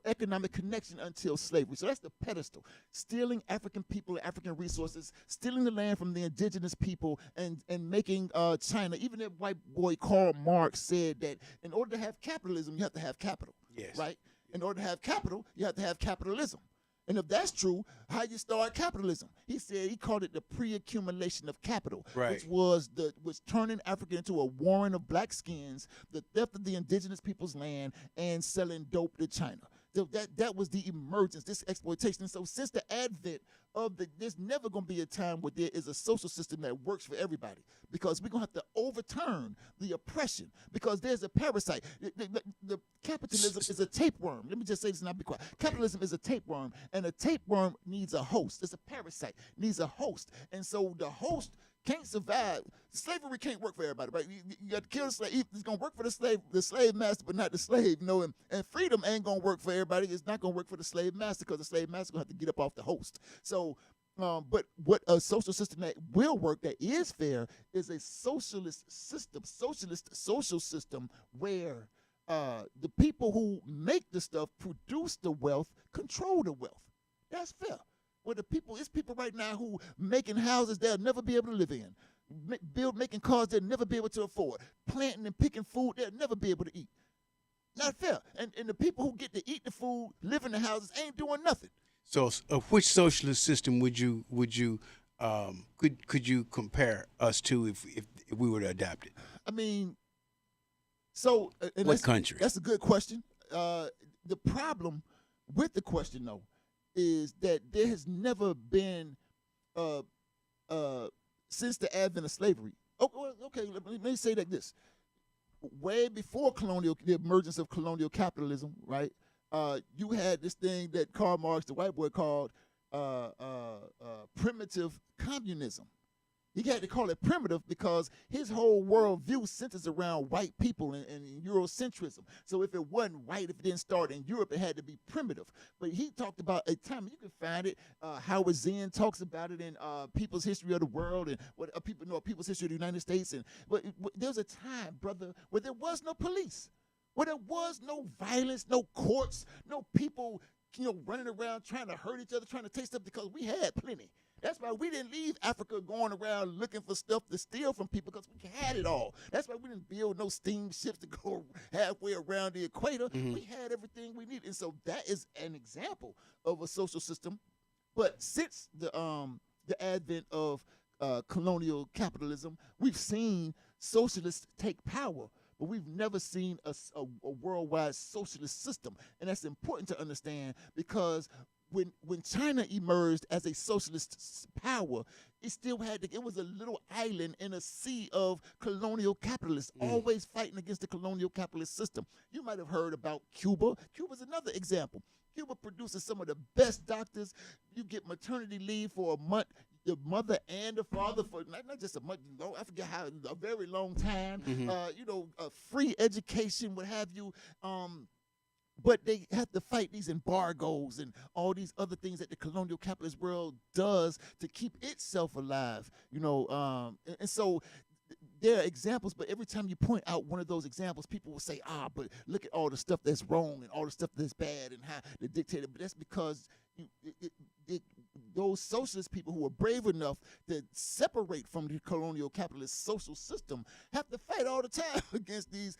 economic connection until slavery. So that's the pedestal. Stealing African people, African resources, stealing the land from the indigenous people, and making China. Even that white boy Karl Marx said that in order to have capitalism, you have to have capital. Yes. Right? In order to have capital, you have to have capitalism. And if that's true, how you start capitalism? He called it the pre-accumulation of capital, right, which turning Africa into a warren of black skins, the theft of the indigenous people's land, and selling dope to China. So that was the emergence, this exploitation. And so since the advent of there's never going to be a time where there is a social system that works for everybody, because we're going to have to overturn the oppression, because there's a parasite. The capitalism is a tapeworm. Let me just say this and I'll be quiet. Capitalism is a tapeworm, and a tapeworm needs a host. It's a parasite, needs a host. And so the host can't survive. Slavery can't work for everybody, right? You got to kill the slave. It's going to work for the slave master, but not the slave. And freedom ain't going to work for everybody. It's not going to work for the slave master, because the slave master going to have to get up off the host. So, but what a social system that will work, that is fair, is a socialist social system where the people who make the stuff, produce the wealth, control the wealth. That's fair. Where it's people right now who making houses they'll never be able to live in, making cars they'll never be able to afford, planting and picking food they'll never be able to eat. Not fair. And the people who get to eat the food, live in the houses, ain't doing nothing. So, which socialist system would you could you compare us to if we were to adopt it? I mean, so and What country? That's a good question. The problem with the question, though, is that there has never been, since the advent of slavery. Okay, let me say like this: way before the emergence of colonial capitalism, right? You had this thing that Karl Marx, the white boy, called primitive communism. He had to call it primitive because his whole worldview centers around white people and Eurocentrism. So if it wasn't white, if it didn't start in Europe, it had to be primitive. But he talked about a time, you can find it, Howard Zinn talks about it in People's History of the World and what people know, People's History of the United States. But there was a time, brother, where there was no police, where there was no violence, no courts, no people, running around trying to hurt each other, trying to take stuff, because we had plenty. That's why we didn't leave Africa going around looking for stuff to steal from people, because we had it all. That's why we didn't build no steamships to go halfway around the equator. Mm-hmm. We had everything we needed. And so that is an example of a social system. But since the advent of colonial capitalism, we've seen socialists take power. But we've never seen a worldwide socialist system. And that's important to understand, because when China emerged as a socialist power, it still it was a little island in a sea of colonial capitalists, always fighting against the colonial capitalist system. You might have heard about Cuba. Cuba's another example. Cuba produces some of the best doctors. You get maternity leave for a month, the mother and the father, for not just a month, I forget how, a very long time. Free education, what have you. But they have to fight these embargoes and all these other things that the colonial capitalist world does to keep itself alive, and so there are examples, but every time you point out one of those examples, people will say, but look at all the stuff that's wrong and all the stuff that's bad and how the dictator, but that's because those socialist people who are brave enough to separate from the colonial capitalist social system have to fight all the time against these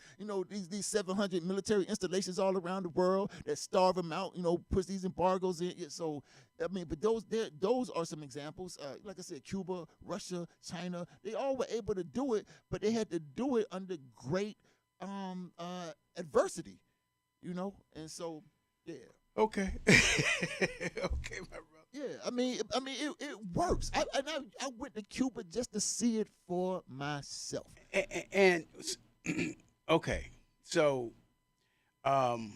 700 military installations all around the world that starve them out, puts these embargoes in. So, but those are some examples. Like I said, Cuba, Russia, China, they all were able to do it, but they had to do it under great adversity, and so, yeah. Okay. Okay, my brother. Yeah, it works. I went to Cuba just to see it for myself. And okay, so the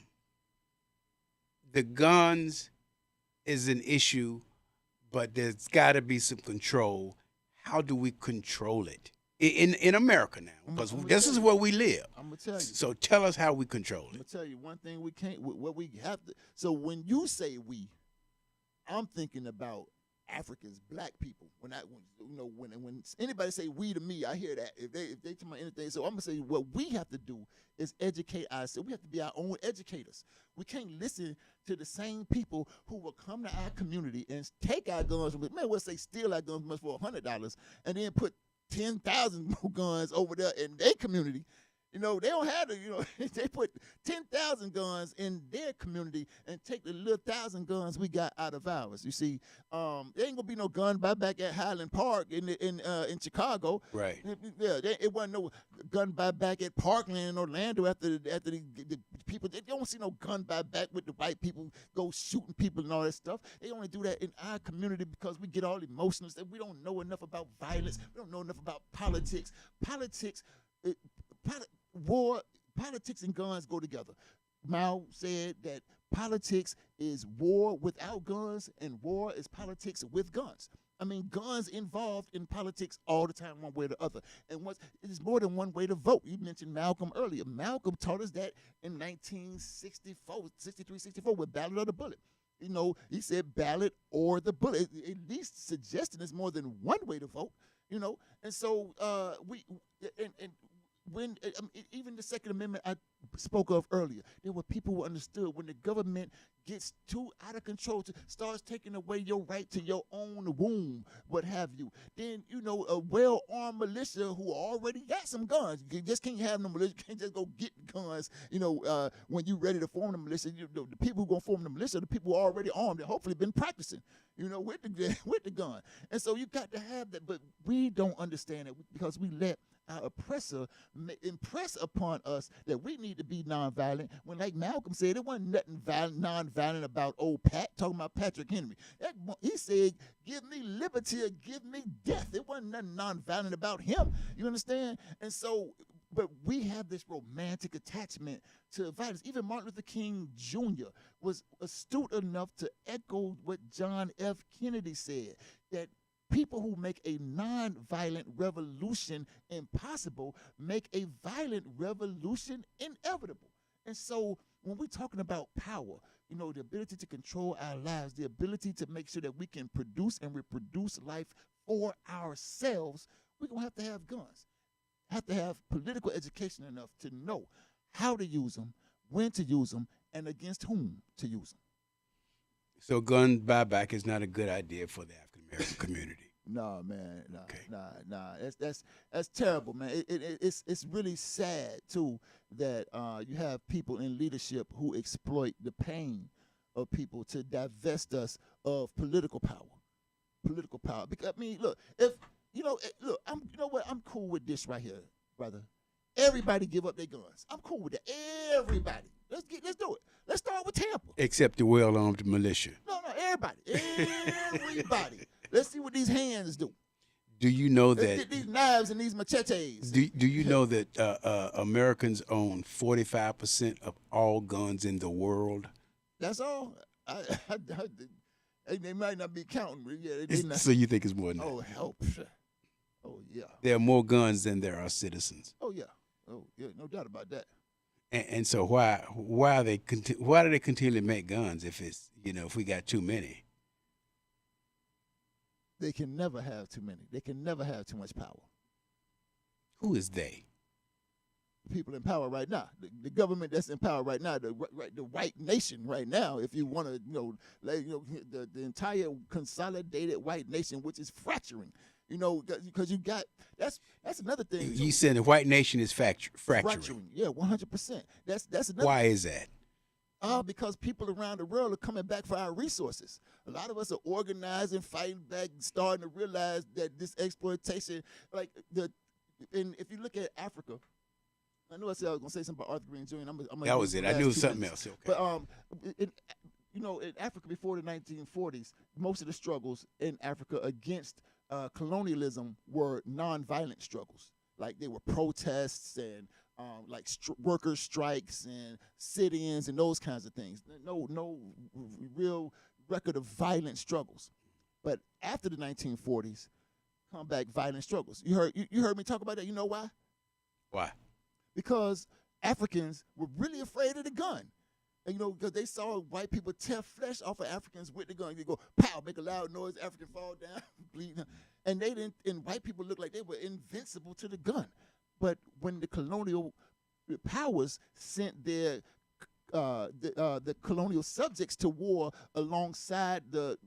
guns is an issue, but there's got to be some control. How do we control it in America now? Because this is where we live. I'm gonna tell you. So tell us how we control it. I'm gonna tell you one thing we can't. What we have to. So when you say we, I'm thinking about Africans, black people. When anybody say we to me, I hear that. If they tell me anything, so I'm gonna say what we have to do is educate ourselves. We have to be our own educators. We can't listen to the same people who will come to our community and take our guns. Man, we'll say steal our guns for $100 and then put 10,000 more guns over there in their community. They don't have to, they put 10,000 guns in their community and take the little 1,000 guns we got out of ours. You see, there ain't gonna be no gun buyback at Highland Park in Chicago. Right. Yeah, it wasn't no gun buyback at Parkland in Orlando after the people. They don't see no gun buyback with the white people go shooting people and all that stuff. They only do that in our community because we get all emotional. We don't know enough about violence. We don't know enough about politics. Politics and guns go together. Mao said that politics is war without guns and war is politics with guns. Guns involved in politics all the time, one way or the other. And it is more than one way to vote. You mentioned Malcolm earlier. Malcolm taught us that in 1963, with Ballot or the Bullet. He said ballot or the bullet, at least suggesting there's more than one way to vote, And so when even the Second Amendment I spoke of earlier, there were people who understood when the government gets too out of control, starts taking away your right to your own womb, what have you, then, a well-armed militia who already got some guns. You just can't have no militia. You can't just go get guns, when you're ready to form the militia. The people who going to form the militia are the people who are already armed and hopefully been practicing, with the gun. And so you got to have that, but we don't understand it because we let our oppressor impress upon us that we need to be nonviolent. When, like Malcolm said, it wasn't nothing nonviolent about old Pat, talking about Patrick Henry. He said, give me liberty or give me death. It wasn't nothing nonviolent about him. You understand? And so, but we have this romantic attachment to violence. Even Martin Luther King Jr. was astute enough to echo what John F. Kennedy said, that people who make a nonviolent revolution impossible make a violent revolution inevitable. And so when we're talking about power, you know, the ability to control our lives, the ability to make sure that we can produce and reproduce life for ourselves, we're going to have guns. Have to have political education enough to know how to use them, when to use them, and against whom to use them. So gun buyback is not a good idea for the African American community. No, man, Okay. nah. That's terrible, man. It's really sad too that you have people in leadership who exploit the pain of people to divest us of political power. Political power. Because I mean, look, if you know, you know what? I'm cool with this right here, brother. Everybody give up their guns. I'm cool with that. Everybody. Let's do it. Let's start with Tampa. Except the well-armed militia. No, everybody. Everybody. Let's see what these hands do. Do you know Let's that? get these knives and these machetes. Do you know that Americans own 45% of all guns in the world? That's all. They might not be counting. But yeah, they not. So you think it's more than that? Oh, help. Oh, yeah. There are more guns than there are citizens. Oh, yeah. Oh, yeah. No doubt about that. And so why do they continually make guns if it's, you know, if we got too many? They can never have too many. They can never have too much power. Who is they? The people in power right now, the government that's in power right now, the white nation right now. If you want to, the entire consolidated white nation, which is fracturing. You know, because you got that's another thing. You said the white nation is fracturing. Yeah, 100%. That's another. Why is that? Because people around the world are coming back for our resources. A lot of us are organizing, fighting back, starting to realize that this exploitation, and if you look at Africa, I know I said I was going to say something about Arthur Green Jr. That was it. I knew it was something else. Okay. But in Africa before the 1940s, most of the struggles in Africa against colonialism were nonviolent struggles. Like they were protests and worker strikes and sit-ins and those kinds of things. No real record of violent struggles. But after the 1940s, come back violent struggles. You heard me talk about that. You know why? Why? Because Africans were really afraid of the gun. And, because they saw white people tear flesh off of Africans with the gun. They go, pow, make a loud noise, African fall down, bleed. And they didn't. And white people looked like they were invincible to the gun. But when the colonial powers sent their the colonial subjects to war alongside the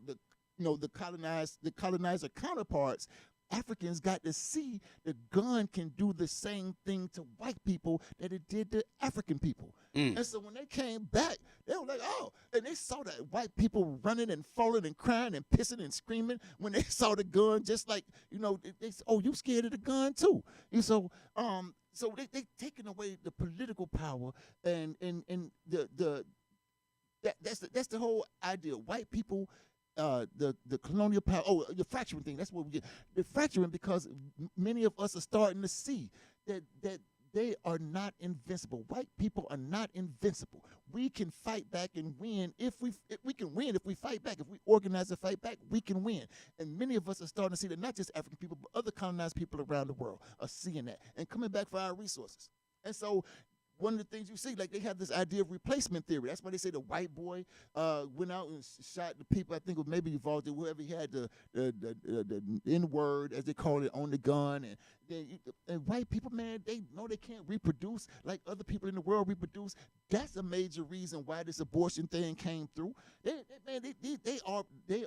colonizer counterparts, Africans got to see the gun can do the same thing to white people that it did to African people. And so when they came back, they were like, oh, and they saw that white people running and falling and crying and pissing and screaming when they saw the gun, just like, they said, oh, you scared of the gun too. And so they taking away the political power and that's the whole idea. White people, the colonial power, the fracturing thing, that's what we get. The fracturing because many of us are starting to see that they are not invincible. White people are not invincible. We can fight back and win if we can win if we fight back. If we organize and fight back, we can win. And many of us are starting to see that not just African people, but other colonized people around the world are seeing that and coming back for our resources. And so one of the things you see, like they have this idea of replacement theory. That's why they say the white boy went out and shot the people. I think it was maybe Uvalde, whoever he had the N-word, as they call it, on the gun. And white people, man, they know they can't reproduce like other people in the world reproduce. That's a major reason why this abortion thing came through. They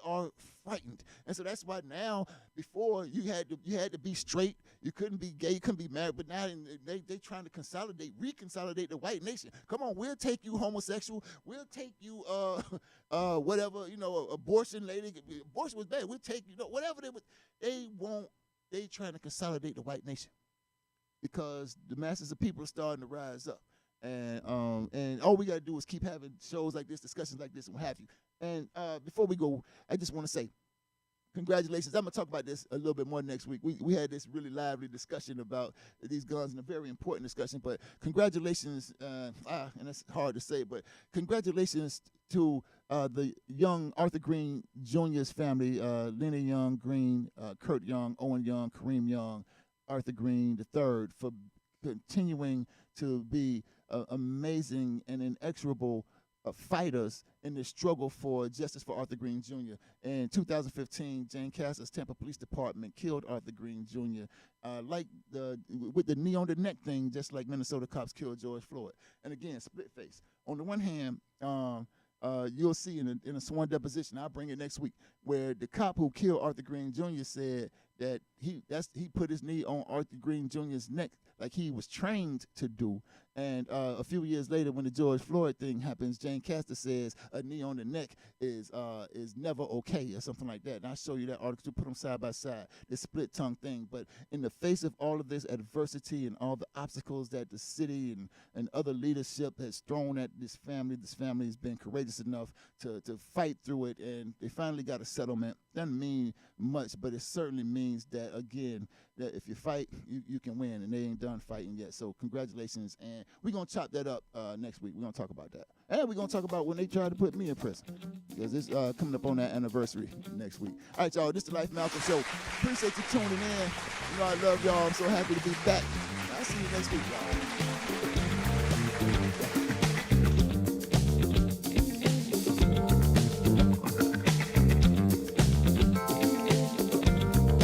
are frightened, and so that's why now. Before you had to be straight, you couldn't be gay, you couldn't be married. But now they trying to reconsolidate the white nation. Come on, we'll take you homosexual. We'll take you whatever, abortion lady. Abortion was bad. We'll take whatever they trying to consolidate the white nation. because the masses of people are starting to rise up. And all we got to do is keep having shows like this, discussions like this, and what have you. And before we go, I just want to say, congratulations. I'm going to talk about this a little bit more next week. We had this really lively discussion about these guns, and a very important discussion. But congratulations, and that's hard to say, but congratulations to the young Arthur Green Jr.'s family, Lenny Young Green, Kurt Young, Owen Young, Kareem Young, Arthur Green III, for continuing to be amazing and inexorable fighters in the struggle for justice for Arthur Green Jr. In 2015, Jane Castor's Tampa Police Department killed Arthur Green Jr. With the knee on the neck thing, just like Minnesota cops killed George Floyd. And again, split face. On the one hand, you'll see in a sworn deposition, I'll bring it next week, where the cop who killed Arthur Green Jr. said that he put his knee on Arthur Green Jr.'s neck like he was trained to do. And a few years later, when the George Floyd thing happens, Jane Castor says a knee on the neck is never okay, or something like that. And I'll show you that article to put them side by side, this split tongue thing. But in the face of all of this adversity and all the obstacles that the city and other leadership has thrown at this family has been courageous enough to fight through it, and they finally got a settlement. Doesn't mean much, but it certainly means that, again, that if you fight, you can win, and they ain't done fighting yet. So congratulations, and we're going to chop that up next week. We're going to talk about that. And we're going to talk about when they tried to put me in prison, because it's coming up on that anniversary next week. All right, y'all, this is the Life Malcolm Show. Appreciate you tuning in. You know I love y'all. I'm so happy to be back. I'll see you next week, y'all.